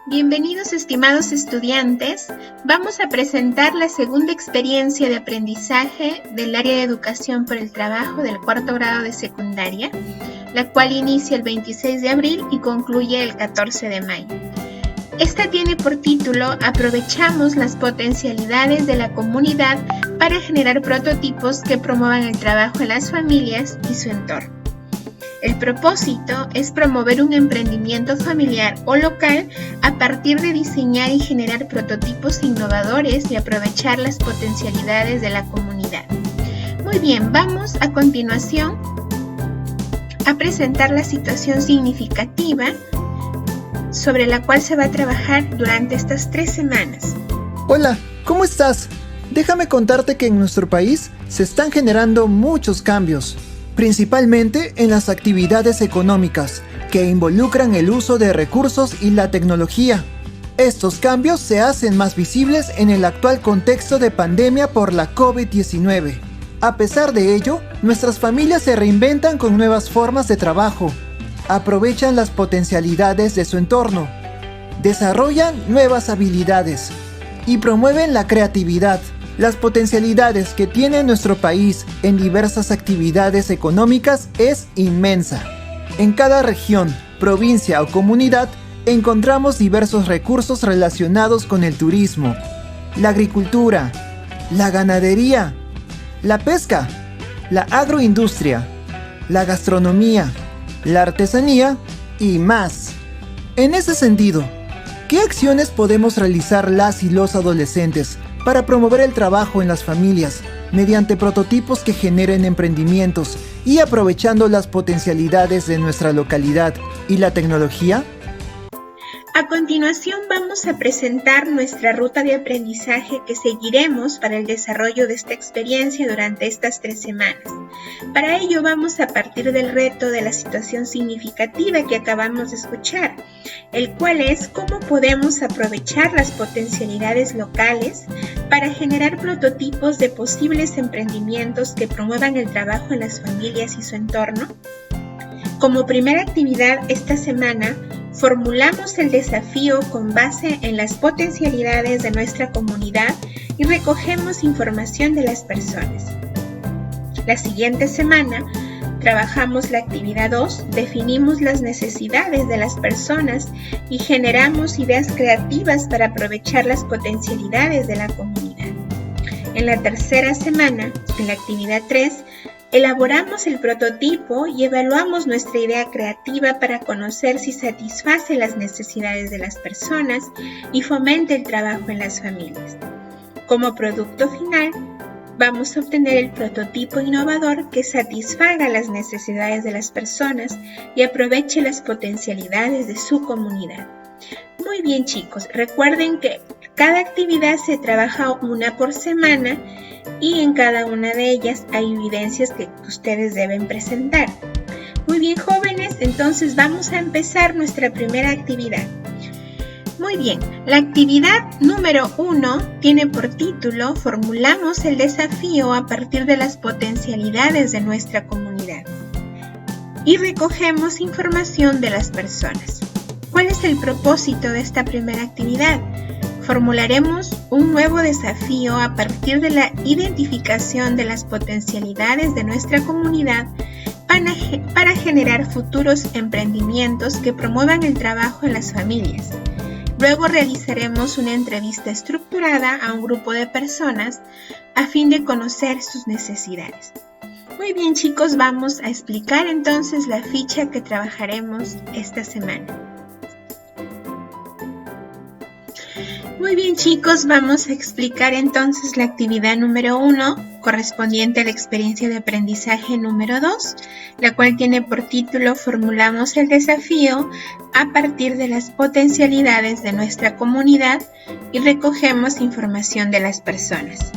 Bienvenidos estimados estudiantes, vamos a presentar la segunda experiencia de aprendizaje del área de educación por el trabajo del cuarto grado de secundaria, la cual inicia el 26 de abril y concluye el 14 de mayo. Esta tiene por título Aprovechamos las potencialidades de la comunidad para generar prototipos que promuevan el trabajo en las familias y su entorno. El propósito es promover un emprendimiento familiar o local a partir de diseñar y generar prototipos innovadores y aprovechar las potencialidades de la comunidad. Muy bien, vamos a continuación a presentar la situación significativa sobre la cual se va a trabajar durante estas 3 semanas. Hola, ¿cómo estás? Déjame contarte que en nuestro país se están generando muchos cambios, principalmente en las actividades económicas, que involucran el uso de recursos y la tecnología. Estos cambios se hacen más visibles en el actual contexto de pandemia por la COVID-19. A pesar de ello, nuestras familias se reinventan con nuevas formas de trabajo, aprovechan las potencialidades de su entorno, desarrollan nuevas habilidades y promueven la creatividad. Las potencialidades que tiene nuestro país en diversas actividades económicas es inmensa. En cada región, provincia o comunidad encontramos diversos recursos relacionados con el turismo, la agricultura, la ganadería, la pesca, la agroindustria, la gastronomía, la artesanía y más. En ese sentido, ¿qué acciones podemos realizar las y los adolescentes para promover el trabajo en las familias mediante prototipos que generen emprendimientos y aprovechando las potencialidades de nuestra localidad y la tecnología? A continuación vamos a presentar nuestra ruta de aprendizaje que seguiremos para el desarrollo de esta experiencia durante estas 3 semanas. Para ello vamos a partir del reto de la situación significativa que acabamos de escuchar, el cual es cómo podemos aprovechar las potencialidades locales para generar prototipos de posibles emprendimientos que promuevan el trabajo en las familias y su entorno. Como primera actividad esta semana, formulamos el desafío con base en las potencialidades de nuestra comunidad y recogemos información de las personas. La siguiente semana, trabajamos la actividad 2, definimos las necesidades de las personas y generamos ideas creativas para aprovechar las potencialidades de la comunidad. En la tercera semana, en la actividad 3, elaboramos el prototipo y evaluamos nuestra idea creativa para conocer si satisface las necesidades de las personas y fomenta el trabajo en las familias. Como producto final, vamos a obtener el prototipo innovador que satisfaga las necesidades de las personas y aproveche las potencialidades de su comunidad. Muy bien, chicos, recuerden que cada actividad se trabaja una por semana y en cada una de ellas hay evidencias que ustedes deben presentar. Muy bien, jóvenes, entonces vamos a empezar nuestra primera actividad. Muy bien, la actividad número 1 tiene por título Formulamos el desafío a partir de las potencialidades de nuestra comunidad y recogemos información de las personas. ¿Cuál es el propósito de esta primera actividad? Formularemos un nuevo desafío a partir de la identificación de las potencialidades de nuestra comunidad para generar futuros emprendimientos que promuevan el trabajo en las familias. Luego realizaremos una entrevista estructurada a un grupo de personas a fin de conocer sus necesidades. Muy bien, chicos, vamos a explicar entonces la ficha que trabajaremos esta semana. Muy bien, chicos, vamos a explicar entonces la actividad número 1 correspondiente a la experiencia de aprendizaje número 2, la cual tiene por título Formulamos el desafío a partir de las potencialidades de nuestra comunidad y recogemos información de las personas.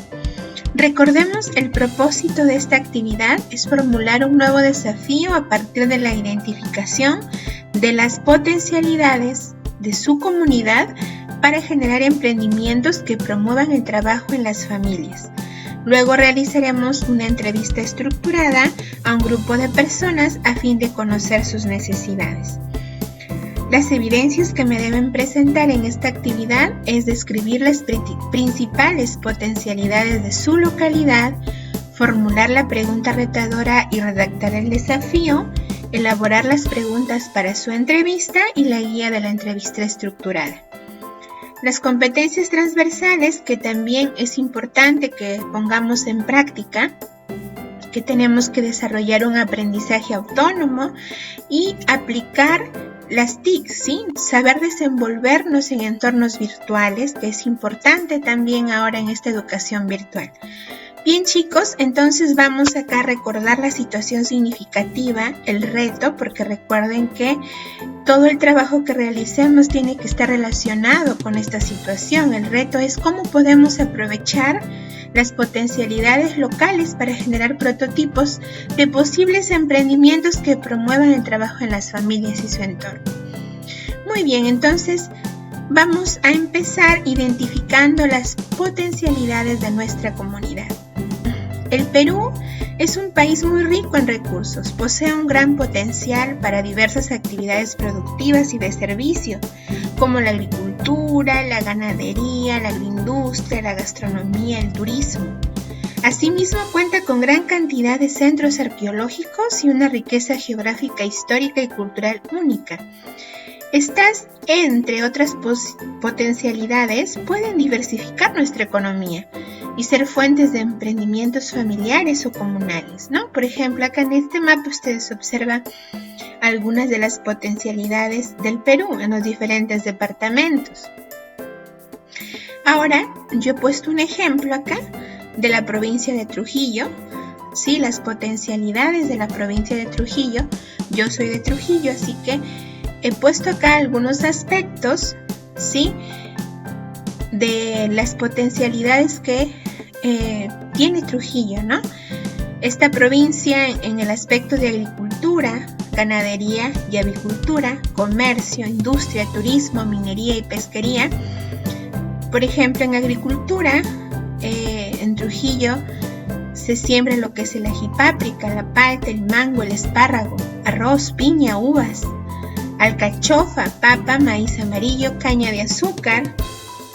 Recordemos, el propósito de esta actividad es formular un nuevo desafío a partir de la identificación de las potencialidades de su comunidad para generar emprendimientos que promuevan el trabajo en las familias. Luego realizaremos una entrevista estructurada a un grupo de personas a fin de conocer sus necesidades. Las evidencias que me deben presentar en esta actividad es describir las principales potencialidades de su localidad, formular la pregunta retadora y redactar el desafío, elaborar las preguntas para su entrevista y la guía de la entrevista estructurada. Las competencias transversales, que también es importante que pongamos en práctica, que tenemos que desarrollar un aprendizaje autónomo y aplicar las TIC, ¿sí? Saber desenvolvernos en entornos virtuales, que es importante también ahora en esta educación virtual. Bien, chicos, entonces vamos acá a recordar la situación significativa, el reto, porque recuerden que todo el trabajo que realicemos tiene que estar relacionado con esta situación. El reto es cómo podemos aprovechar las potencialidades locales para generar prototipos de posibles emprendimientos que promuevan el trabajo en las familias y su entorno. Muy bien, entonces vamos a empezar identificando las potencialidades de nuestra comunidad. El Perú es un país muy rico en recursos, posee un gran potencial para diversas actividades productivas y de servicio, como la agricultura, la ganadería, la agroindustria, la gastronomía, el turismo. Asimismo, cuenta con gran cantidad de centros arqueológicos y una riqueza geográfica, histórica y cultural única. Estas, entre otras potencialidades, pueden diversificar nuestra economía y ser fuentes de emprendimientos familiares o comunales, ¿no? Por ejemplo, acá en este mapa ustedes observan algunas de las potencialidades del Perú en los diferentes departamentos. Ahora, yo he puesto un ejemplo acá de la provincia de Trujillo, ¿sí? Las potencialidades de la provincia de Trujillo. Yo soy de Trujillo, así que he puesto acá algunos aspectos, ¿sí? De las potencialidades que tiene Trujillo, ¿no? Esta provincia en el aspecto de agricultura, ganadería y avicultura, comercio, industria, turismo, minería y pesquería. Por ejemplo, en agricultura, en Trujillo se siembra lo que es el ajipáprica, la palta, el mango, el espárrago, arroz, piña, uvas, alcachofa, papa, maíz amarillo, caña de azúcar,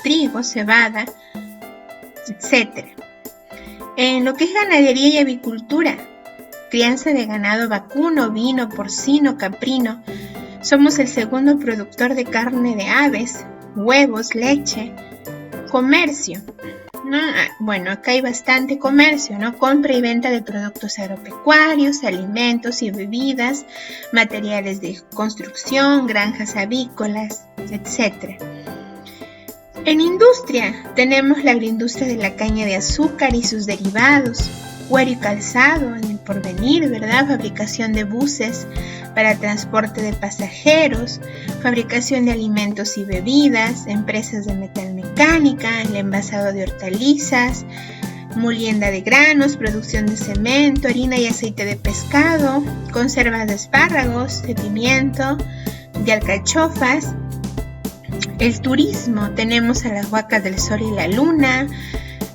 trigo, cebada, etc. En lo que es ganadería y avicultura, crianza de ganado vacuno, ovino, porcino, caprino, somos el segundo productor de carne de aves, huevos, leche. Comercio, ¿no? Bueno, acá hay bastante comercio, ¿no? Compra y venta de productos agropecuarios, alimentos y bebidas, materiales de construcción, granjas avícolas, etc. En industria tenemos la agroindustria de la caña de azúcar y sus derivados, cuero y calzado en el porvenir, ¿verdad? Fabricación de buses para transporte de pasajeros, fabricación de alimentos y bebidas, empresas de metalmecánica, el envasado de hortalizas, molienda de granos, producción de cemento, harina y aceite de pescado, conservas de espárragos, de pimiento, de alcachofas. El turismo, tenemos a las Huacas del Sol y la Luna,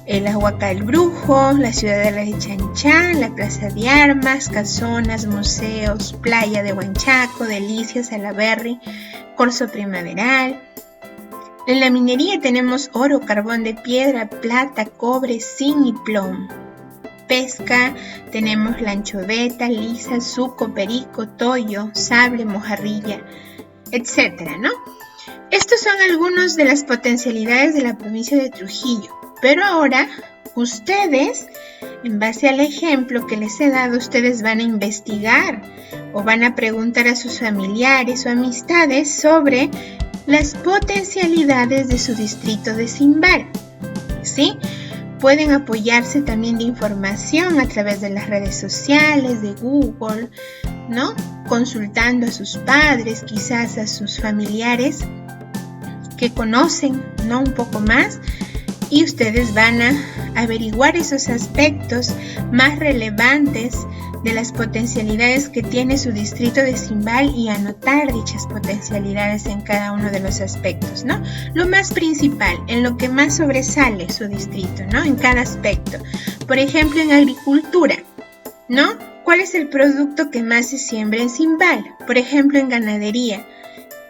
la Huaca del Brujo, la Ciudadela de Chanchán, la Plaza de Armas, casonas, museos, playa de Huanchaco, Delicias, Salaberry, Corso Primaveral. En la minería tenemos oro, carbón de piedra, plata, cobre, zinc y plomo. Pesca, tenemos la anchoveta, lisa, suco, perico, toyo, sable, mojarrilla, etc., ¿no? Estos son algunos de las potencialidades de la provincia de Trujillo, pero ahora ustedes, en base al ejemplo que les he dado, ustedes van a investigar o van a preguntar a sus familiares o amistades sobre las potencialidades de su distrito de Zimbal, ¿sí? Pueden apoyarse también de información a través de las redes sociales, de Google, ¿no? Consultando a sus padres, quizás a sus familiares que conocen, ¿no? Un poco más, y ustedes van a averiguar esos aspectos más relevantes de las potencialidades que tiene su distrito de Zimbal y anotar dichas potencialidades en cada uno de los aspectos, ¿no? Lo más principal, en lo que más sobresale su distrito, ¿no? En cada aspecto. Por ejemplo, en agricultura, ¿no? ¿Cuál es el producto que más se siembra en Zimbal? Por ejemplo, en ganadería,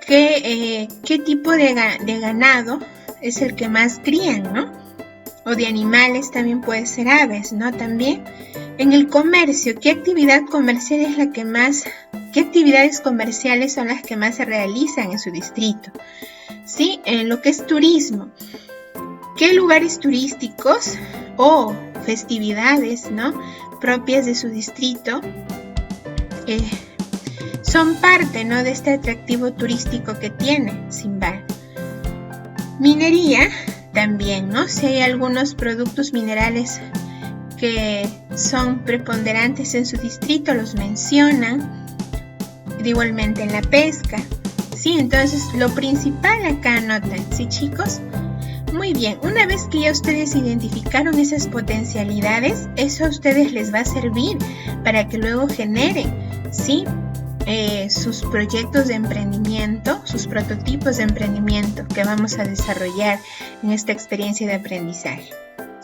qué tipo de ganado es el que más crían, ¿no? O de animales también puede ser aves, ¿no? También en el comercio, ¿qué actividad comercial es la que más, qué actividades comerciales son las que más se realizan en su distrito? ¿Sí? En lo que es turismo, ¿qué lugares turísticos o festividades, ¿no?, propias de su distrito son parte, ¿no?, de este atractivo turístico que tiene Zimbabue? Minería también, ¿no? Si hay algunos productos minerales que son preponderantes en su distrito, los mencionan. Igualmente en la pesca, ¿sí? Entonces lo principal acá anotan, ¿sí, chicos? Muy bien, una vez que ya ustedes identificaron esas potencialidades, eso a ustedes les va a servir para que luego generen, ¿sí?, sus proyectos de emprendimiento, sus prototipos de emprendimiento que vamos a desarrollar en esta experiencia de aprendizaje.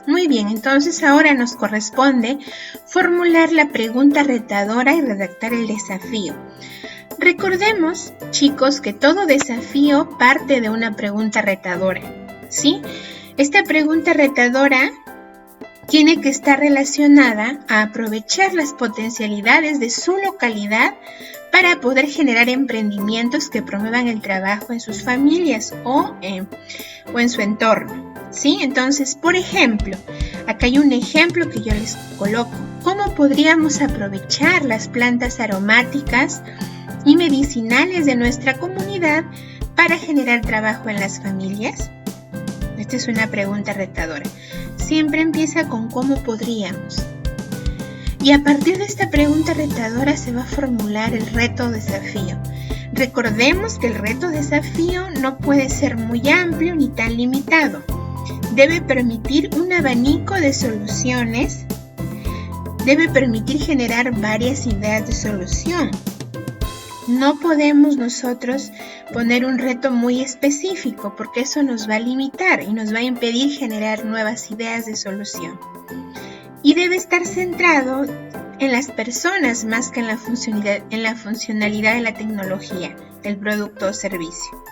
Muy bien, entonces ahora nos corresponde formular la pregunta retadora y redactar el desafío. Recordemos, chicos, que todo desafío parte de una pregunta retadora, ¿sí? Esta pregunta retadora tiene que estar relacionada a aprovechar las potencialidades de su localidad para poder generar emprendimientos que promuevan el trabajo en sus familias o en su entorno, ¿sí? Entonces, por ejemplo, acá hay un ejemplo que yo les coloco. ¿Cómo podríamos aprovechar las plantas aromáticas y medicinales de nuestra comunidad para generar trabajo en las familias? Esta es una pregunta retadora. Siempre empieza con ¿cómo podríamos? Y a partir de esta pregunta retadora se va a formular el reto o desafío. Recordemos que el reto o desafío no puede ser muy amplio ni tan limitado. Debe permitir un abanico de soluciones. Debe permitir generar varias ideas de solución. No podemos nosotros poner un reto muy específico porque eso nos va a limitar y nos va a impedir generar nuevas ideas de solución. Y debe estar centrado en las personas más que en la funcionalidad de la tecnología, del producto o servicio.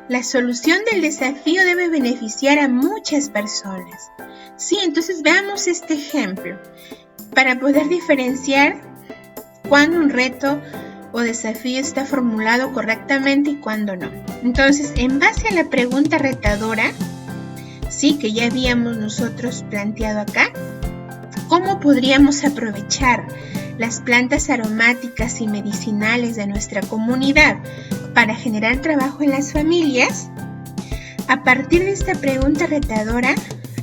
La solución del desafío debe beneficiar a muchas personas. Sí, entonces veamos este ejemplo para poder diferenciar cuándo un reto o desafío está formulado correctamente y cuándo no. Entonces, en base a la pregunta retadora, sí, que ya habíamos nosotros planteado acá, ¿cómo podríamos aprovechar las plantas aromáticas y medicinales de nuestra comunidad para generar trabajo en las familias? A partir de esta pregunta retadora,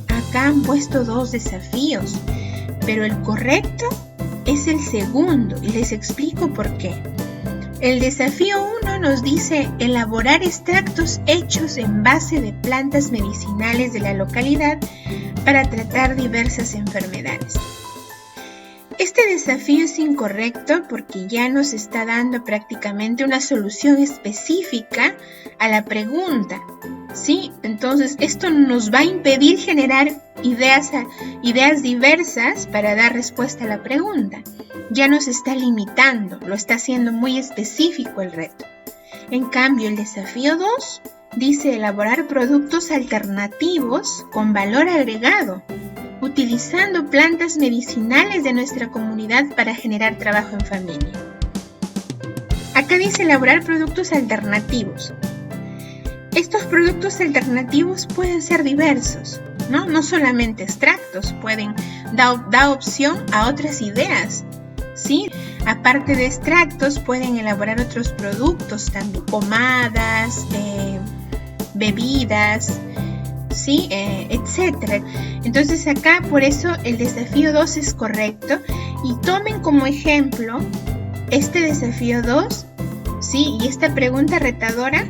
acá han puesto dos desafíos, pero el correcto es el segundo y les explico por qué. El desafío 1 nos dice elaborar extractos hechos en base de plantas medicinales de la localidad para tratar diversas enfermedades. Este desafío es incorrecto porque ya nos está dando prácticamente una solución específica a la pregunta, ¿sí? Entonces esto nos va a impedir generar ideas diversas para dar respuesta a la pregunta. Ya nos está limitando, lo está haciendo muy específico el reto. En cambio, el desafío 2 dice elaborar productos alternativos con valor agregado, utilizando plantas medicinales de nuestra comunidad para generar trabajo en familia. Acá dice elaborar productos alternativos. Estos productos alternativos pueden ser diversos, ¿no? No solamente extractos, pueden dar opción a otras ideas, ¿sí? Aparte de extractos, pueden elaborar otros productos, también pomadas, bebidas, ¿sí? Etcétera. Entonces acá por eso el desafío 2 es correcto y tomen como ejemplo este desafío 2, ¿sí? Y esta pregunta retadora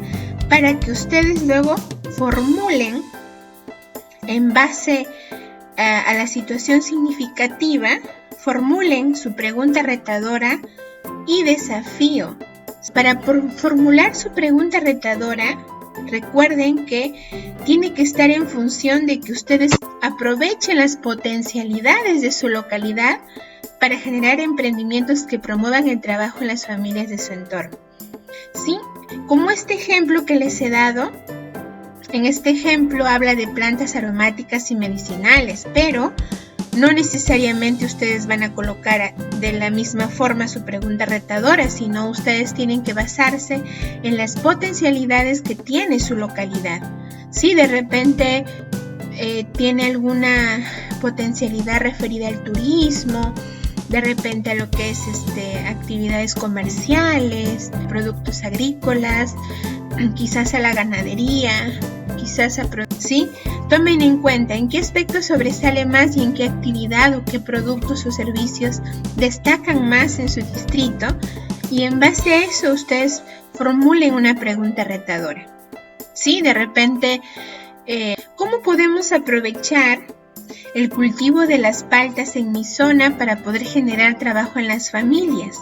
para que ustedes luego formulen en base a la situación significativa, formulen su pregunta retadora y desafío. Para formular su pregunta retadora, recuerden que tiene que estar en función de que ustedes aprovechen las potencialidades de su localidad para generar emprendimientos que promuevan el trabajo en las familias de su entorno. ¿Sí? Como este ejemplo que les he dado, en este ejemplo habla de plantas aromáticas y medicinales, pero no necesariamente ustedes van a colocar de la misma forma su pregunta retadora, sino ustedes tienen que basarse en las potencialidades que tiene su localidad. Si de repente tiene alguna potencialidad referida al turismo, de repente a lo que es actividades comerciales, productos agrícolas, quizás a la ganadería, quizás ¿sí? Tomen en cuenta en qué aspecto sobresale más y en qué actividad o qué productos o servicios destacan más en su distrito, y en base a eso ustedes formulen una pregunta retadora. ¿Sí? De repente, ¿cómo podemos aprovechar el cultivo de las paltas en mi zona para poder generar trabajo en las familias?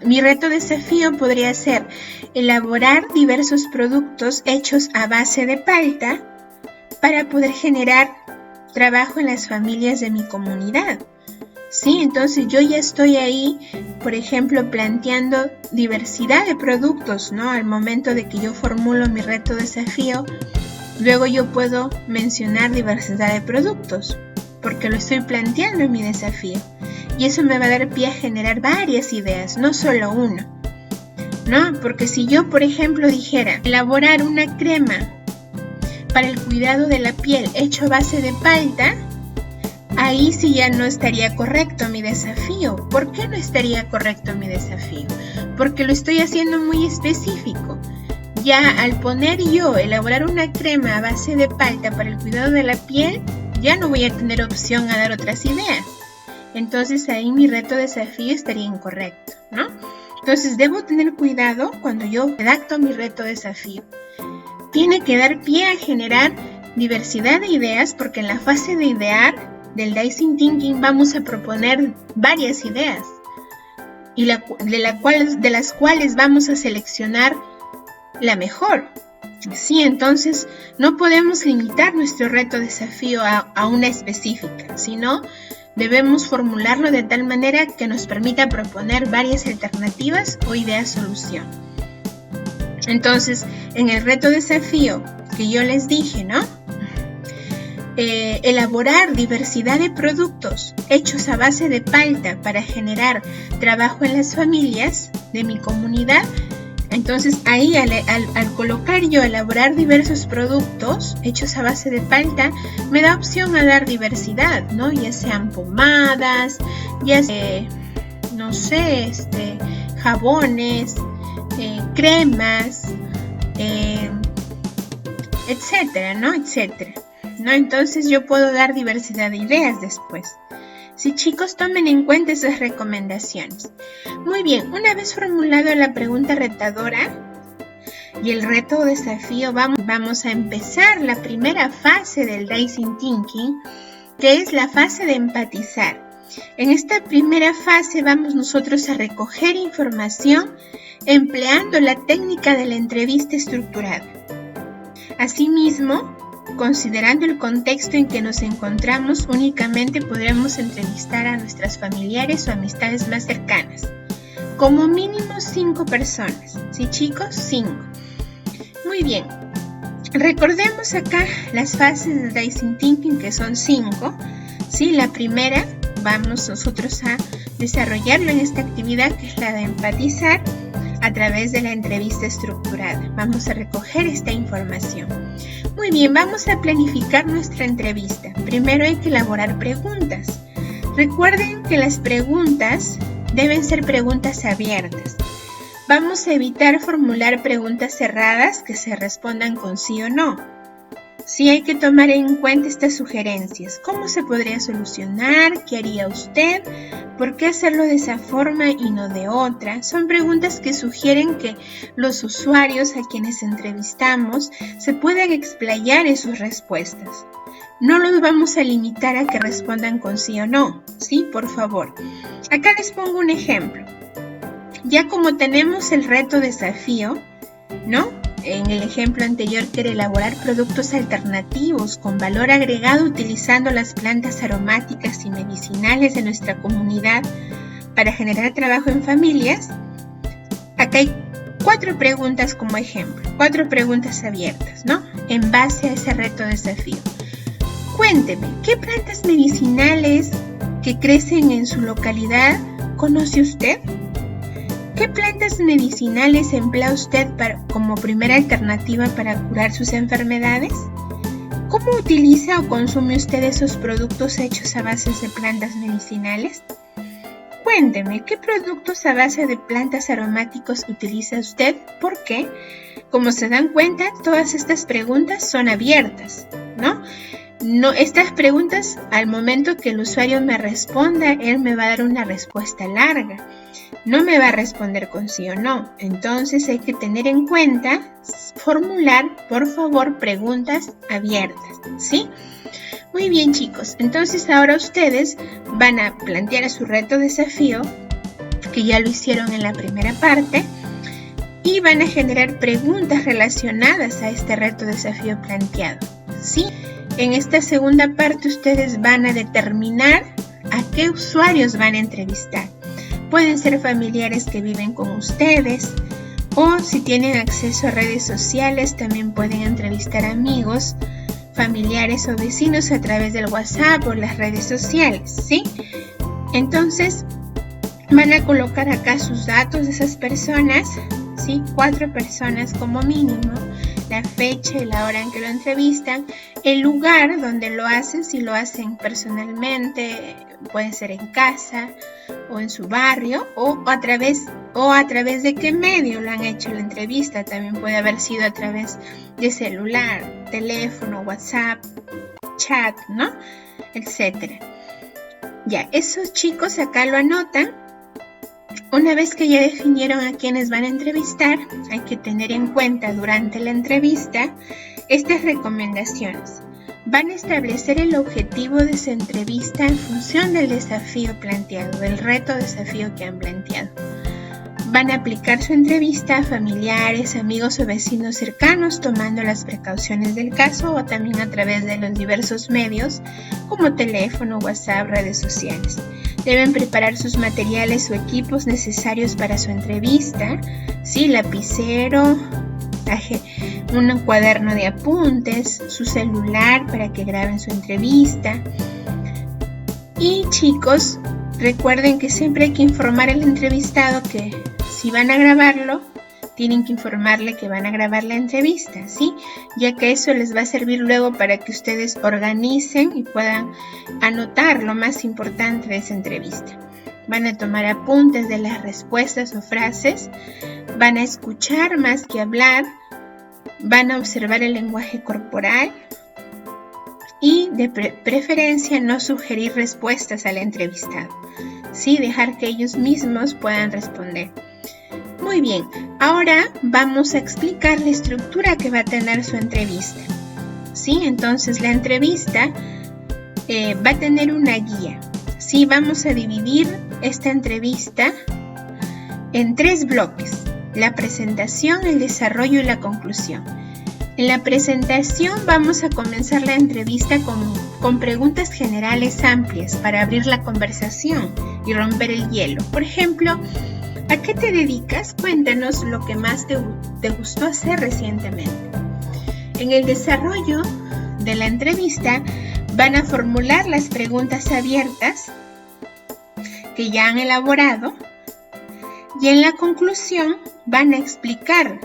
Mi reto desafío podría ser elaborar diversos productos hechos a base de palta para poder generar trabajo en las familias de mi comunidad. Sí, entonces yo ya estoy ahí, por ejemplo, planteando diversidad de productos, ¿no? Al momento de que yo formulo mi reto desafío, luego yo puedo mencionar diversidad de productos, porque lo estoy planteando en mi desafío. Y eso me va a dar pie a generar varias ideas, no solo una, ¿no? Porque si yo, por ejemplo, dijera elaborar una crema para el cuidado de la piel hecho a base de palta, ahí sí ya no estaría correcto mi desafío. ¿Por qué no estaría correcto mi desafío? Porque lo estoy haciendo muy específico. Ya al poner yo elaborar una crema a base de palta para el cuidado de la piel, ya no voy a tener opción a dar otras ideas. Entonces ahí mi reto desafío estaría incorrecto, ¿no? Entonces debo tener cuidado cuando yo redacto mi reto desafío. Tiene que dar pie a generar diversidad de ideas, porque en la fase de idear del Design Thinking vamos a proponer varias ideas y de las cuales vamos a seleccionar la mejor. Sí, entonces no podemos limitar nuestro reto desafío a una específica, sino debemos formularlo de tal manera que nos permita proponer varias alternativas o ideas solución. Entonces, en el reto desafío que yo les dije, ¿no? Elaborar diversidad de productos hechos a base de palta para generar trabajo en las familias de mi comunidad. Entonces ahí al colocar yo elaborar diversos productos hechos a base de palta, me da opción a dar diversidad, ¿no? Ya sean pomadas, ya sea, no sé, jabones, cremas, etcétera, ¿no? Etcétera, ¿no? Entonces yo puedo dar diversidad de ideas después. Sí, chicos, tomen en cuenta esas recomendaciones. Muy bien, una vez formulado la pregunta retadora y el reto o desafío, vamos a empezar la primera fase del Design Thinking, que es la fase de empatizar. En esta primera fase vamos nosotros a recoger información empleando la técnica de la entrevista estructurada. Asimismo, considerando el contexto en que nos encontramos, únicamente podremos entrevistar a nuestras familiares o amistades más cercanas. Como mínimo 5 personas. ¿Sí, chicos? 5. Muy bien. Recordemos acá las fases del Design Thinking, que son 5. ¿Sí? La primera, vamos nosotros a desarrollarlo en esta actividad, que es la de empatizar a través de la entrevista estructurada. Vamos a recoger esta información. Muy bien, vamos a planificar nuestra entrevista. Primero hay que elaborar preguntas. Recuerden que las preguntas deben ser preguntas abiertas. Vamos a evitar formular preguntas cerradas que se respondan con sí o no. Sí hay que tomar en cuenta estas sugerencias. ¿Cómo se podría solucionar? ¿Qué haría usted? ¿Por qué hacerlo de esa forma y no de otra? Son preguntas que sugieren que los usuarios a quienes entrevistamos se puedan explayar en sus respuestas. No los vamos a limitar a que respondan con sí o no. ¿Sí? Por favor. Acá les pongo un ejemplo. Ya como tenemos el reto desafío, ¿no? En el ejemplo anterior, que era elaborar productos alternativos con valor agregado utilizando las plantas aromáticas y medicinales de nuestra comunidad para generar trabajo en familias. Acá hay 4 preguntas como ejemplo, 4 preguntas abiertas, ¿no? En base a ese reto desafío. Cuénteme, ¿qué plantas medicinales que crecen en su localidad conoce usted? ¿Qué plantas medicinales emplea usted como primera alternativa para curar sus enfermedades? ¿Cómo utiliza o consume usted esos productos hechos a base de plantas medicinales? Cuénteme, ¿qué productos a base de plantas aromáticos utiliza usted? ¿Por qué? Como se dan cuenta, todas estas preguntas son abiertas, ¿no? Estas preguntas, al momento que el usuario me responda, él me va a dar una respuesta larga. No me va a responder con sí o no. Entonces hay que tener en cuenta formular, por favor, preguntas abiertas, ¿sí? Muy bien, chicos. Entonces ahora ustedes van a plantear su reto desafío, que ya lo hicieron en la primera parte, y van a generar preguntas relacionadas a este reto desafío planteado, ¿sí? En esta segunda parte ustedes van a determinar a qué usuarios van a entrevistar. Pueden ser familiares que viven con ustedes, o si tienen acceso a redes sociales también pueden entrevistar amigos, familiares o vecinos a través del WhatsApp o las redes sociales, ¿sí? Entonces van a colocar acá sus datos de esas personas, ¿sí? 4 personas como mínimo, la fecha y la hora en que lo entrevistan, el lugar donde lo hacen, si lo hacen personalmente, puede ser en casa o en su barrio, o a través de qué medio lo han hecho la entrevista. También puede haber sido a través de celular, teléfono, WhatsApp, chat, ¿no? Etcétera. Ya, esos chicos acá lo anotan. Una vez que ya definieron a quienes van a entrevistar, hay que tener en cuenta durante la entrevista estas recomendaciones. Van a establecer el objetivo de su entrevista en función del desafío planteado, del reto desafío que han planteado. Van a aplicar su entrevista a familiares, amigos o vecinos cercanos, tomando las precauciones del caso, o también a través de los diversos medios como teléfono, WhatsApp, redes sociales. Deben preparar sus materiales o equipos necesarios para su entrevista, ¿sí? Lapicero, un cuaderno de apuntes, su celular para que graben su entrevista. Y chicos, recuerden que siempre hay que informar al entrevistado que si van a grabarlo, tienen que informarle que van a grabar la entrevista, ¿sí? Ya que eso les va a servir luego para que ustedes organicen y puedan anotar lo más importante de esa entrevista. Van a tomar apuntes de las respuestas o frases, van a escuchar más que hablar, van a observar el lenguaje corporal y de preferencia no sugerir respuestas al entrevistado, ¿sí? Dejar que ellos mismos puedan responder. Muy bien, ahora vamos a explicar la estructura que va a tener su entrevista, ¿sí? Entonces la entrevista va a tener una guía, ¿sí? Vamos a dividir esta entrevista en 3 bloques: la presentación, el desarrollo y la conclusión. En la presentación vamos a comenzar la entrevista con preguntas generales amplias para abrir la conversación y romper el hielo. Por ejemplo, ¿a qué te dedicas? Cuéntanos lo que más te gustó hacer recientemente. En el desarrollo de la entrevista van a formular las preguntas abiertas que ya han elaborado, y en la conclusión van a explicar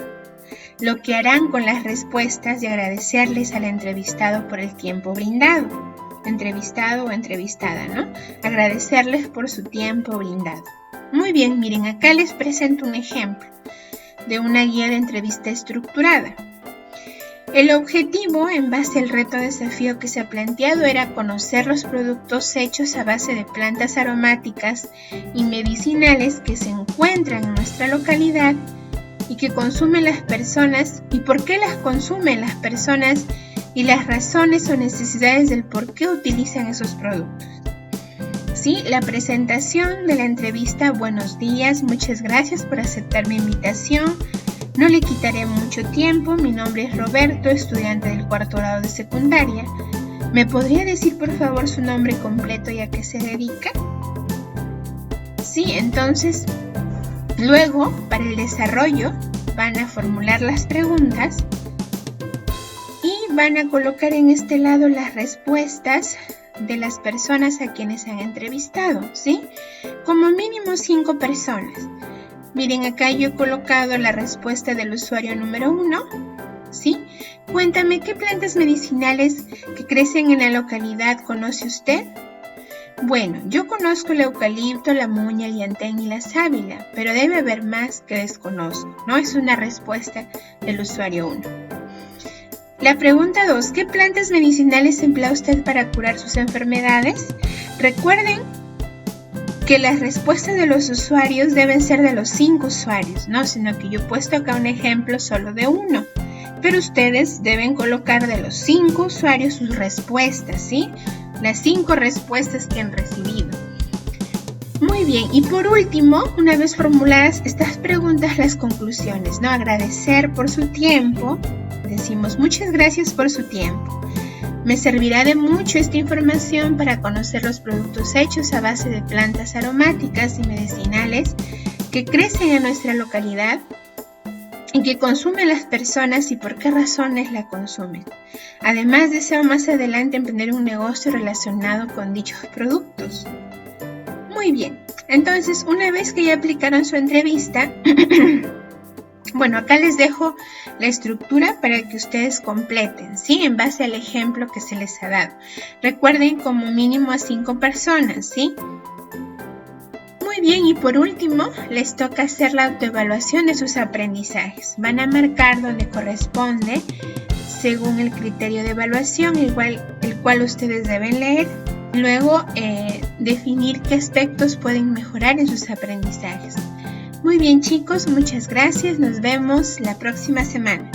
lo que harán con las respuestas y agradecerles al entrevistado por el tiempo brindado. Entrevistado o entrevistada, ¿no? Agradecerles por su tiempo brindado. Muy bien, miren, acá les presento un ejemplo de una guía de entrevista estructurada. El objetivo, en base al reto desafío que se ha planteado, era conocer los productos hechos a base de plantas aromáticas y medicinales que se encuentran en nuestra localidad y que consumen las personas, y por qué las consumen las personas y las razones o necesidades del por qué utilizan esos productos. Sí, la presentación de la entrevista: buenos días, muchas gracias por aceptar mi invitación. No le quitaré mucho tiempo, mi nombre es Roberto, estudiante del 4º grado de secundaria. ¿Me podría decir por favor su nombre completo y a qué se dedica? Sí, entonces, luego, para el desarrollo van a formular las preguntas y van a colocar en este lado las respuestas de las personas a quienes han entrevistado, ¿sí? Como mínimo 5 personas. Miren, acá yo he colocado la respuesta del usuario número 1, ¿sí? Cuéntame, ¿qué plantas medicinales que crecen en la localidad conoce usted? Bueno, yo conozco el eucalipto, la muña, el llantén y la sábila, pero debe haber más que desconozco, ¿no? Es una respuesta del usuario 1. La pregunta 2, ¿qué plantas medicinales emplea usted para curar sus enfermedades? Recuerden que las respuestas de los usuarios deben ser de los 5 usuarios, no, sino que yo he puesto acá un ejemplo solo de 1. Pero ustedes deben colocar de los 5 usuarios sus respuestas, ¿sí? Las 5 respuestas que han recibido. Muy bien, y por último, una vez formuladas estas preguntas, las conclusiones, ¿no? Agradecer por su tiempo. Decimos muchas gracias por su tiempo. Me servirá de mucho esta información para conocer los productos hechos a base de plantas aromáticas y medicinales que crecen en nuestra localidad y que consumen las personas y por qué razones la consumen. Además, deseo más adelante emprender un negocio relacionado con dichos productos. Muy bien, entonces una vez que ya aplicaron su entrevista, bueno, acá les dejo la estructura para que ustedes completen, ¿sí? En base al ejemplo que se les ha dado. Recuerden como mínimo a 5 personas, ¿sí? Muy bien, y por último, les toca hacer la autoevaluación de sus aprendizajes. Van a marcar donde corresponde, según el criterio de evaluación, el cual ustedes deben leer. Luego, definir qué aspectos pueden mejorar en sus aprendizajes. Muy bien, chicos, muchas gracias. Nos vemos la próxima semana.